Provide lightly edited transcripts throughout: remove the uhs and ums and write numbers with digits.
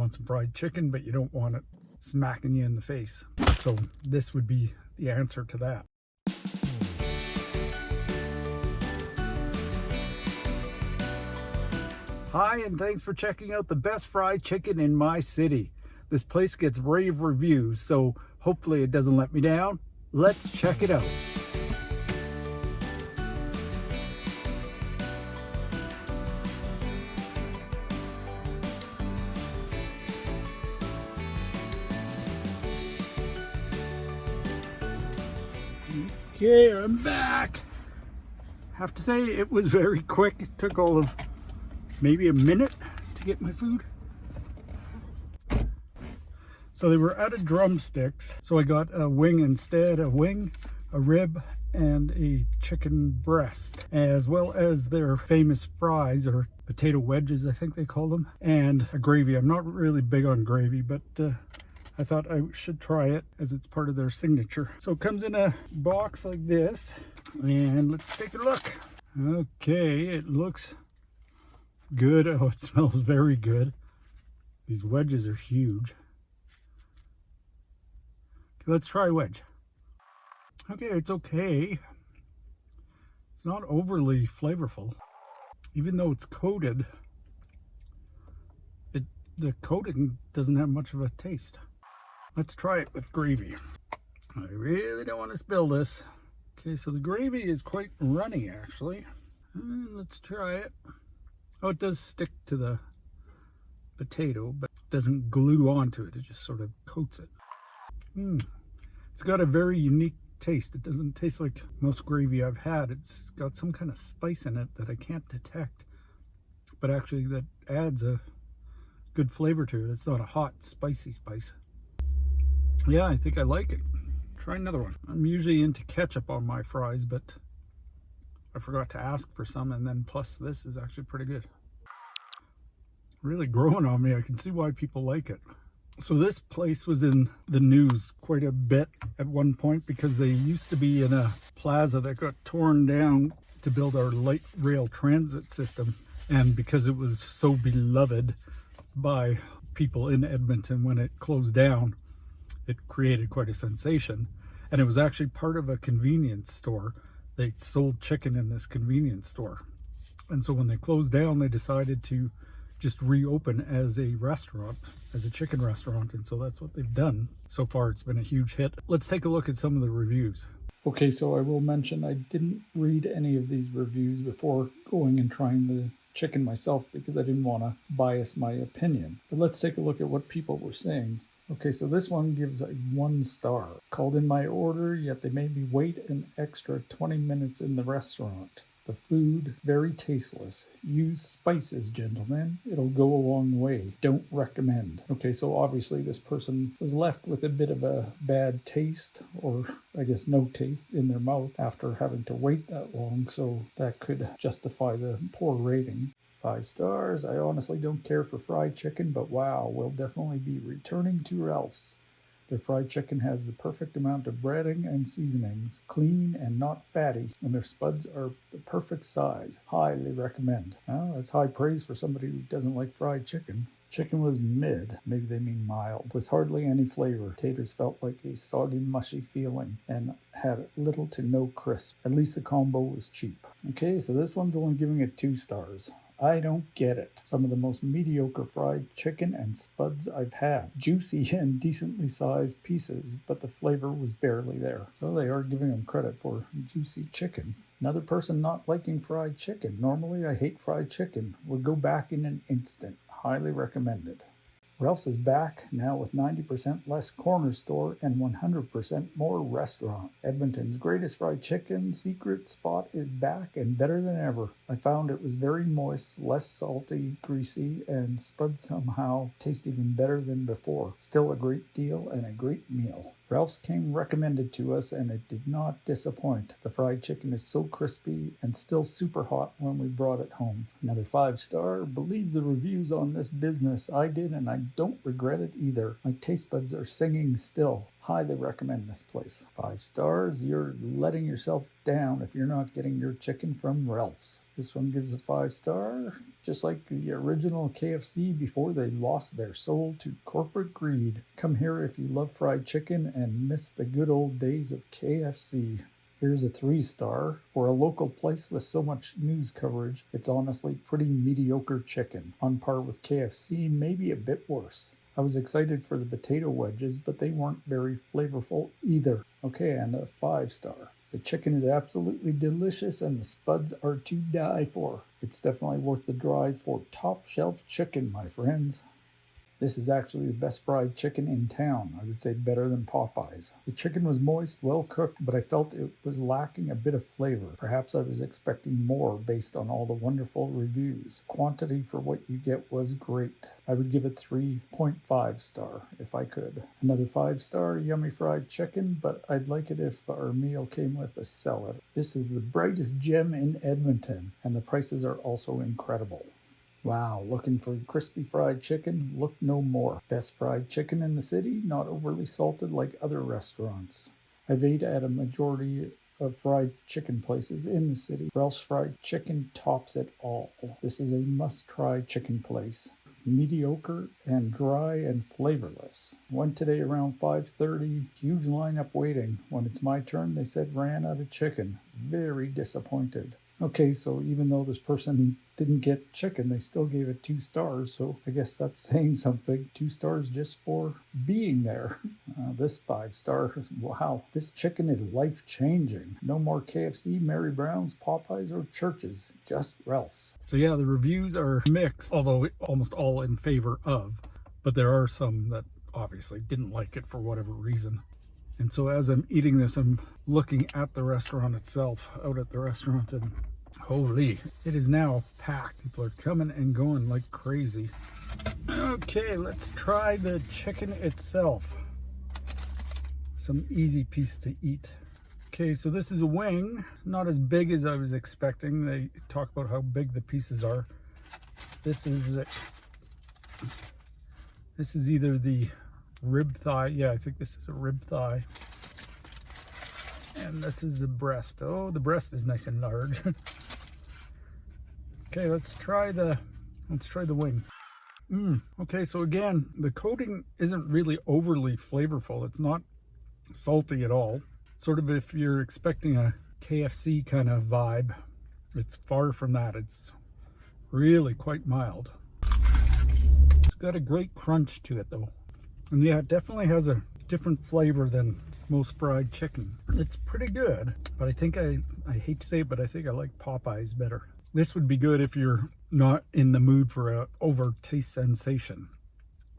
want some fried chicken, but you don't want it smacking you in the face. So this would be the answer to that. Hi, and thanks for checking out the best fried chicken in my city. This place gets rave reviews, so hopefully it doesn't let me down. Let's check it out. Okay, I'm back. Have to say it was very quick. It took all of maybe a minute to get my food. So they were out of drumsticks, so I got a wing instead, a wing, a rib, and a chicken breast, as well as their famous fries, or potato wedges I think they call them, and a gravy. I'm not really big on gravy, but I thought I should try it as it's part of their signature. So it comes in a box like this, and let's take a look. Okay, it looks good. Oh, it smells very good. These wedges are huge. Okay, let's try wedge. Okay, it's okay. It's not overly flavorful. Even though it's coated, the coating doesn't have much of a taste. Let's try it with gravy. I really don't want to spill this. Okay, so the gravy is quite runny actually. Let's try it. Oh, it does stick to the potato, but it doesn't glue onto it. It just sort of coats it. It's got a very unique taste. It doesn't taste like most gravy I've had. It's got some kind of spice in it that I can't detect, but actually that adds a good flavor to it. It's not a hot, spicy spice. Yeah, I think I like it. Try another one. I'm usually into ketchup on my fries, but I forgot to ask for some, and then plus this is actually pretty good. Really growing on me. I can see why people like it. So this place was in the news quite a bit at one point because they used to be in a plaza that got torn down to build our light rail transit system. And because it was so beloved by people in Edmonton, when it closed down, it created quite a sensation. And it was actually part of a convenience store. They sold chicken in this convenience store. And so when they closed down, they decided to just reopen as a restaurant, as a chicken restaurant. And so that's what they've done. So far, it's been a huge hit. Let's take a look at some of the reviews. Okay, so I will mention I didn't read any of these reviews before going and trying the chicken myself because I didn't want to bias my opinion. But let's take a look at what people were saying. Okay, so this one gives a 1 star. Called in my order, yet they made me wait an extra 20 minutes in the restaurant. The food, very tasteless. Use spices, gentlemen. It'll go a long way. Don't recommend. Okay, so obviously this person was left with a bit of a bad taste, or I guess no taste in their mouth after having to wait that long, so that could justify the poor rating. 5 stars. I honestly don't care for fried chicken, but wow, we'll definitely be returning to Ralph's. Their fried chicken has the perfect amount of breading and seasonings, clean and not fatty, and their spuds are the perfect size. Highly recommend. Well, that's high praise for somebody who doesn't like fried chicken. Chicken was mid, maybe they mean mild, with hardly any flavor. Taters felt like a soggy, mushy feeling and had little to no crisp. At least the combo was cheap. Okay, so this one's only giving it 2 stars. I don't get it. Some of the most mediocre fried chicken and spuds I've had. Juicy and decently sized pieces, but the flavor was barely there. So they are giving them credit for juicy chicken. Another person not liking fried chicken. Normally I hate fried chicken. Would go back in an instant. Highly recommended. Ralph's is back, now with 90% less corner store and 100% more restaurant. Edmonton's greatest fried chicken secret spot is back and better than ever. I found it was very moist, less salty, greasy, and spud somehow taste even better than before. Still a great deal and a great meal. Ralph's came recommended to us and it did not disappoint. The fried chicken is so crispy and still super hot when we brought it home. Another 5 star. Believe the reviews on this business. I did and I don't regret it either. My taste buds are singing still. Highly recommend this place. 5 stars, you're letting yourself down if you're not getting your chicken from Ralph's. This one gives a 5 star, just like the original KFC before they lost their soul to corporate greed. Come here if you love fried chicken and miss the good old days of KFC. Here's a 3 star. For a local place with so much news coverage, it's honestly pretty mediocre chicken. On par with KFC, maybe a bit worse. I was excited for the potato wedges, but they weren't very flavorful either. Okay, and a 5 star. The chicken is absolutely delicious and the spuds are to die for. It's definitely worth the drive for top shelf chicken, my friends. This is actually the best fried chicken in town. I would say better than Popeyes. The chicken was moist, well cooked, but I felt it was lacking a bit of flavor. Perhaps I was expecting more based on all the wonderful reviews. Quantity for what you get was great. I would give it 3.5 star if I could. Another 5 star, yummy fried chicken, but I'd like it if our meal came with a salad. This is the brightest gem in Edmonton, and the prices are also incredible. Wow, looking for crispy fried chicken? Look no more. Best fried chicken in the city, not overly salted like other restaurants. I've ate at a majority of fried chicken places in the city. Ralph's Fried Chicken tops it all. This is a must-try chicken place. Mediocre and dry and flavorless. Went today around 5:30, huge lineup waiting. When it's my turn, they said ran out of chicken. Very disappointed. Okay, so even though this person didn't get chicken, they still gave it 2 stars, so I guess that's saying something. 2 stars just for being there. This 5 stars, wow, this chicken is life-changing. No more KFC, Mary Brown's, Popeyes, or Church's, just Ralph's. So yeah, the reviews are mixed, although almost all in favor of, but there are some that obviously didn't like it for whatever reason. And so as I'm eating this, I'm looking at the restaurant itself, out at the restaurant, and holy, it is now packed. People are coming and going like crazy. Okay, let's try the chicken itself. Some easy piece to eat. Okay, so this is a wing, not as big as I was expecting. They talk about how big the pieces are. This is either the rib thigh. Yeah, I think this is a rib thigh. And this is the breast. Oh, the breast is nice and large. Okay, let's try the wing. Okay, so again, the coating isn't really overly flavorful. It's not salty at all. Sort of if you're expecting a KFC kind of vibe, it's far from that. It's really quite mild. It's got a great crunch to it though. And yeah, it definitely has a different flavor than most fried chicken. It's pretty good, but I think I hate to say it, but I think I like Popeyes better. This would be good if you're not in the mood for a over taste sensation.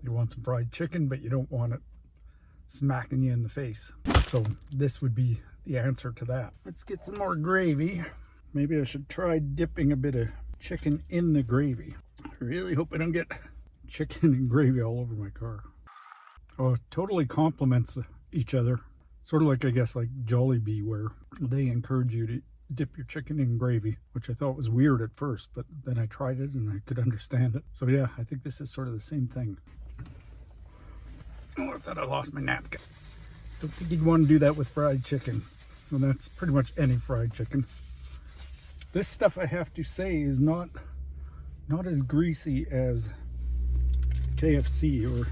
You want some fried chicken, but you don't want it smacking you in the face. So this would be the answer to that. Let's get some more gravy. Maybe I should try dipping a bit of chicken in the gravy. I really hope I don't get chicken and gravy all over my car. Oh, it totally complements each other. Sort of like, I guess, like Jollibee, where they encourage you to dip your chicken in gravy, which I thought was weird at first, but then I tried it and I could understand it. So yeah, I think this is sort of the same thing. Oh, I thought I lost my napkin. Don't think you'd want to do that with fried chicken. Well, that's pretty much any fried chicken. This stuff, I have to say, is not as greasy as KFC or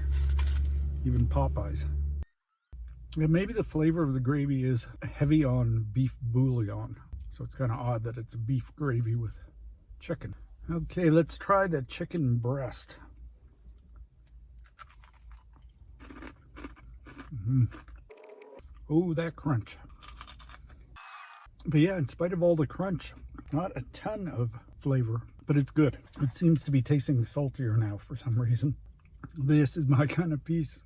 even Popeyes. Yeah, maybe the flavor of the gravy is heavy on beef bouillon. So it's kind of odd that it's a beef gravy with chicken. Okay, let's try the chicken breast. Oh, that crunch. But yeah, in spite of all the crunch, not a ton of flavor, but it's good. It seems to be tasting saltier now for some reason. This is my kind of piece.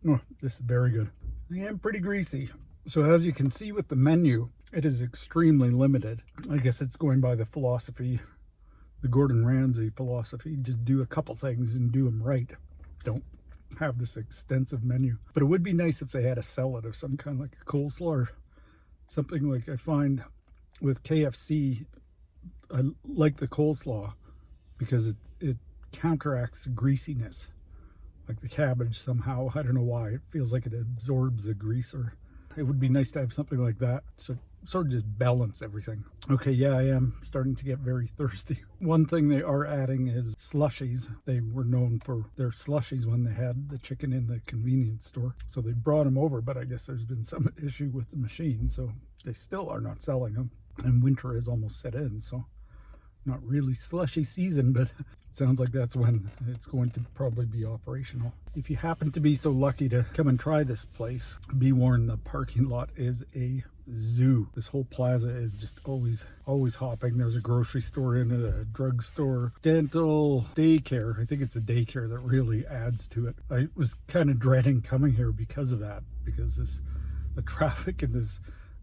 Oh, this is very good. I am pretty greasy. So as you can see with the menu, it is extremely limited. I guess it's going by the philosophy, the Gordon Ramsay philosophy. Just do a couple things and do them right. Don't have this extensive menu. But it would be nice if they had a salad of some kind, like a coleslaw or something. Like I find with KFC, I like the coleslaw because it counteracts the greasiness like the cabbage somehow. I don't know why. It feels like it absorbs the grease, or it would be nice to have something like that. So sort of just balance everything. Okay, yeah, I am starting to get very thirsty. One thing they are adding is slushies. They were known for their slushies when they had the chicken in the convenience store. So they brought them over, but I guess there's been some issue with the machine, so they still are not selling them. And winter is almost set in, so not really slushy season, but it sounds like that's when it's going to probably be operational. If you happen to be so lucky to come and try this place, be warned, the parking lot is a zoo. This whole plaza is just always hopping. There's a grocery store in it, a drugstore, dental, daycare. I think it's a daycare that really adds to it. I was kind of dreading coming here because of that, because the traffic in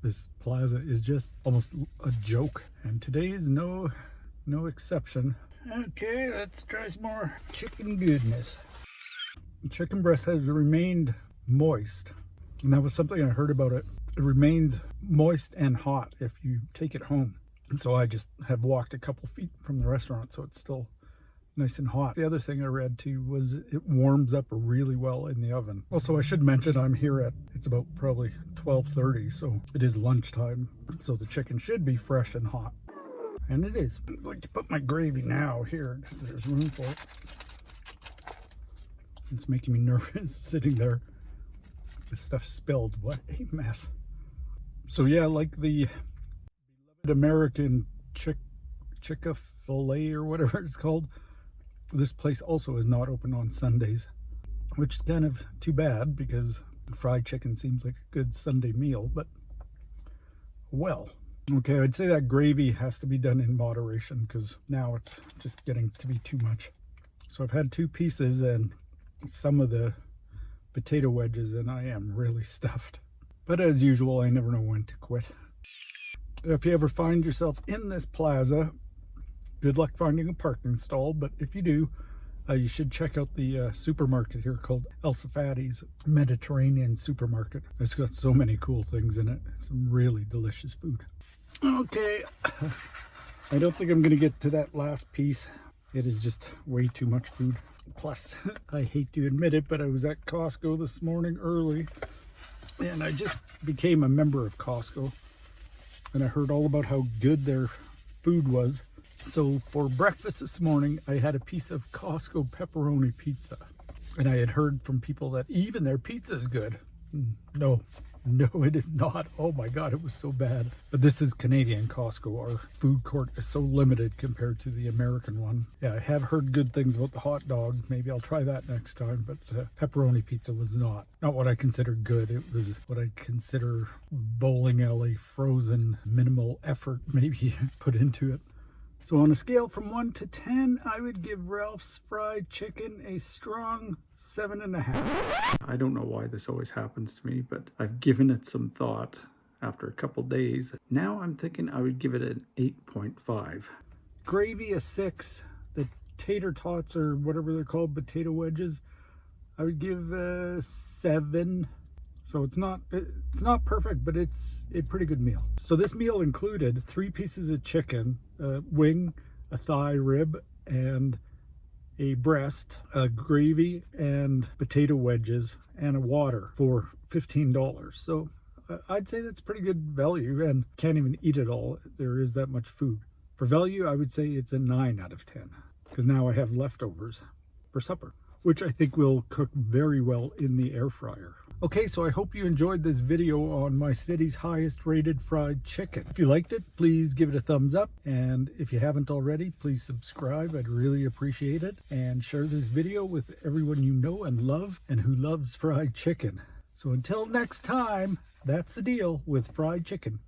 this plaza is just almost a joke, and today is no exception. Okay, let's try some more chicken goodness. The chicken breast has remained moist, and that was something I heard about it. It remains moist and hot if you take it home. And so I just have walked a couple feet from the restaurant, so it's still nice and hot. The other thing I read too was it warms up really well in the oven. Also, I should mention I'm here it's about probably 12:30, so it is lunchtime. So the chicken should be fresh and hot. And it is. I'm going to put my gravy now here because there's room for it. It's making me nervous sitting there. This stuff spilled. What a mess. So yeah, like the beloved American Chick-fil-A or whatever it's called, this place also is not open on Sundays, which is kind of too bad because fried chicken seems like a good Sunday meal, but well. Okay, I'd say that gravy has to be done in moderation because now it's just getting to be too much. So I've had 2 pieces and some of the potato wedges, and I am really stuffed. But as usual, I never know when to quit. If you ever find yourself in this plaza, good luck finding a parking stall, but if you do, you should check out the supermarket here called El Safadi's Mediterranean Supermarket. It's got so many cool things in it. Some really delicious food. Okay, I don't think I'm going to get to that last piece. It is just way too much food. Plus, I hate to admit it, but I was at Costco this morning early, and I just became a member of Costco, and I heard all about how good their food was. So for breakfast this morning, I had a piece of Costco pepperoni pizza, and I had heard from people that even their pizza is good. No, it is not. Oh my God, it was so bad. But this is Canadian Costco. Our food court is so limited compared to the American one. Yeah, I have heard good things about the hot dog. Maybe I'll try that next time, but pepperoni pizza was not what I consider good. It was what I consider bowling alley frozen, minimal effort maybe put into it. So on a scale from 1 to 10, I would give Ralph's Fried Chicken a strong 7.5. I don't know why this always happens to me, but I've given it some thought after a couple days. Now I'm thinking I would give it an 8.5. Gravy a 6. The tater tots, or whatever they're called, potato wedges, I would give a 7. So it's not perfect, but it's a pretty good meal. So this meal included 3 pieces of chicken, a wing, a thigh rib, and a breast, a gravy, and potato wedges, and a water for $15. So I'd say that's pretty good value, and can't even eat it all. There is that much food. For value, I would say it's a 9 out of 10, because now I have leftovers for supper, which I think will cook very well in the air fryer. Okay, so I hope you enjoyed this video on my city's highest rated fried chicken. If you liked it, please give it a thumbs up. And if you haven't already, please subscribe. I'd really appreciate it. And share this video with everyone you know and love and who loves fried chicken. So until next time, that's the deal with fried chicken.